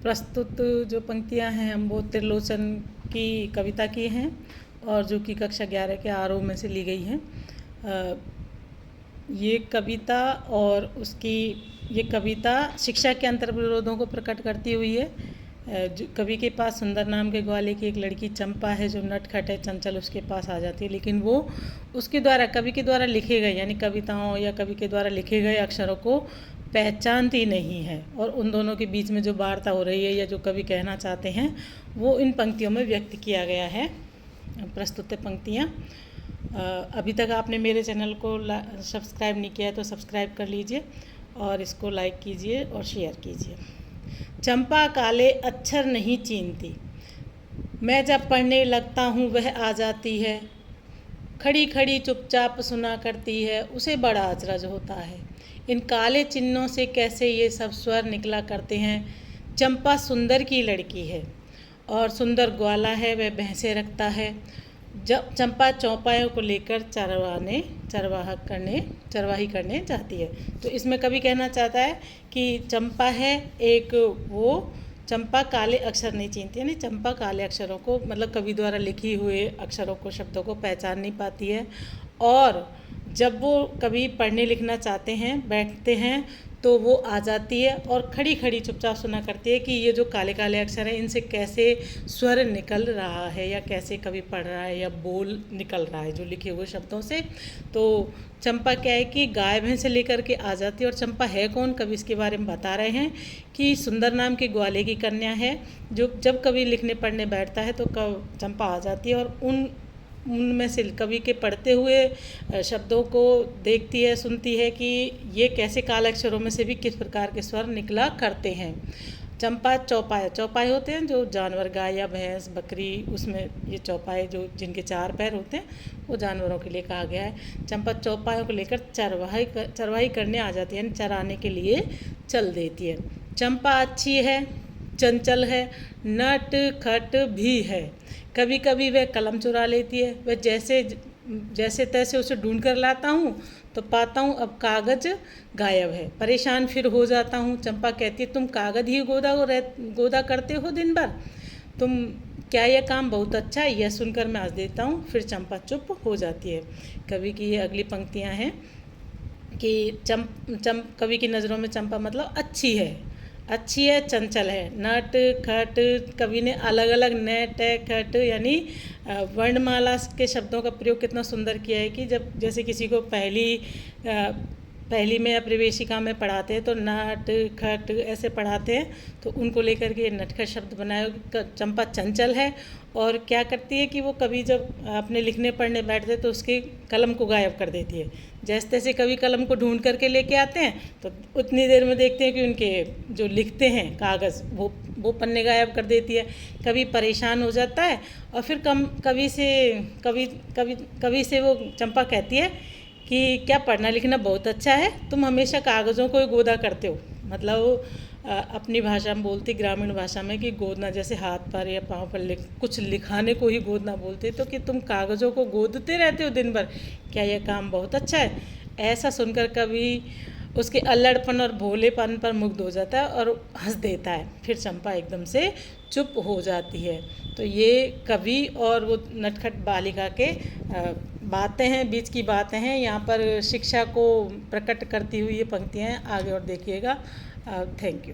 प्रस्तुत जो पंक्तियां हैं हम वो त्रिलोचन की कविता की हैं और जो कि कक्षा 11 के आरोह में से ली गई हैं। ये कविता और उसकी ये कविता शिक्षा के अंतर्विरोधों को प्रकट करती हुई है। जो कवि के पास सुंदर नाम के ग्वाले की एक लड़की चंपा है जो नटखट है, चंचल, उसके पास आ जाती है, लेकिन वो उसके द्वारा कवि के द्वारा लिखे गए यानी कविताओं या कवि के द्वारा लिखे गए अक्षरों को पहचानती नहीं है और उन दोनों के बीच में जो वार्ता हो रही है या जो कवि कहना चाहते हैं वो इन पंक्तियों में व्यक्त किया गया है। प्रस्तुत पंक्तियाँ। अभी तक आपने मेरे चैनल को सब्सक्राइब नहीं किया है तो सब्सक्राइब कर लीजिए और इसको लाइक कीजिए और शेयर कीजिए। चंपा काले अक्षर नहीं चीनती, मैं जब पढ़ने लगता हूँ वह आ जाती है, खड़ी खड़ी चुपचाप सुना करती है, उसे बड़ा अचरज होता है, इन काले चिन्हों से कैसे ये सब स्वर निकला करते हैं। चंपा सुंदर की लड़की है और सुंदर ग्वाला है, वह भैंसें रखता है। जब चंपा चौपायों को लेकर चरवाही करने जाती है। तो इसमें कवि कहना चाहता है कि चंपा है एक वो चंपा काले अक्षर नहीं चीनती, यानी चंपा काले अक्षरों को मतलब कवि द्वारा लिखी हुए अक्षरों को शब्दों को पहचान नहीं पाती है और जब वो कवि पढ़ने लिखना चाहते हैं बैठते हैं तो वो आ जाती है और खड़ी खड़ी चुपचाप सुना करती है कि ये जो काले काले अक्षर हैं इनसे कैसे स्वर निकल रहा है या कैसे कवि पढ़ रहा है या बोल निकल रहा है जो लिखे हुए शब्दों से। तो चंपा क्या है कि गाय भैंस से लेकर के आ जाती है। और चंपा है कौन, कवि इसके बारे में बता रहे हैं कि सुंदर नाम के ग्वाले की कन्या है जो जब कवि लिखने पढ़ने बैठता है तो चंपा आ जाती है और उनमें से कवि के पढ़ते हुए शब्दों को देखती है, सुनती है कि ये कैसे काले अक्षरों में से भी किस प्रकार के स्वर निकला करते हैं। चंपा चौपाए होते हैं जो जानवर, गाय या भैंस, बकरी, उसमें ये चौपाए जो जिनके 4 पैर होते हैं वो जानवरों के लिए कहा गया है। चंपा चौपायों को लेकर चरवाही करने आ जाती है, यानी चराने के लिए चल देती है। चंपा अच्छी है, चंचल है, नट खट भी है, कभी कभी वह कलम चुरा लेती है। वह जैसे तैसे उसे ढूंढ कर लाता हूँ तो पाता हूँ अब कागज गायब है, परेशान फिर हो जाता हूँ। चंपा कहती है तुम कागज ही गोदा करते हो दिन भर, तुम क्या यह काम बहुत अच्छा है, यह सुनकर मैं हंस देता हूँ। फिर चंपा चुप हो जाती है। कवि की ये अगली पंक्तियाँ हैं कि कवि की नज़रों में चंपा मतलब अच्छी है, चंचल है, नट खट। कवि ने अलग अलग नट खट यानी वर्णमाला के शब्दों का प्रयोग कितना सुंदर किया है कि जब जैसे किसी को पहली में या प्रवेशिका में पढ़ाते हैं तो नट खट ऐसे पढ़ाते हैं तो उनको लेकर के नटखट शब्द बनाए। चंपा चंचल है और क्या करती है कि वो कभी जब अपने लिखने पढ़ने बैठते तो उसके कलम को गायब कर देती है। जैसे तैसे कभी कलम को ढूंढ करके लेके आते हैं तो उतनी देर में देखते हैं कि उनके जो लिखते हैं कागज़ वो पन्ने गायब कर देती है। कभी परेशान हो जाता है और फिर कवि से वो चंपा कहती है कि क्या पढ़ना लिखना बहुत अच्छा है, तुम हमेशा कागज़ों को ही गोदा करते हो। मतलब अपनी भाषा में बोलती, ग्रामीण भाषा में, कि गोदना जैसे हाथ पर या पाँव पर कुछ लिखाने को ही गोदना बोलते, तो कि तुम कागज़ों को गोदते रहते हो दिन भर, क्या यह काम बहुत अच्छा है। ऐसा सुनकर कवि उसके अल्लड़पन और भोलेपन पर मुग्ध हो जाता है और हंस देता है। फिर चंपा एकदम से चुप हो जाती है। तो ये कवि और वो नटखट बालिका के बातें हैं, बीच की बातें हैं। यहाँ पर शिक्षा को प्रकट करती हुई ये पंक्तियाँ हैं, आगे और देखिएगा। Thank you.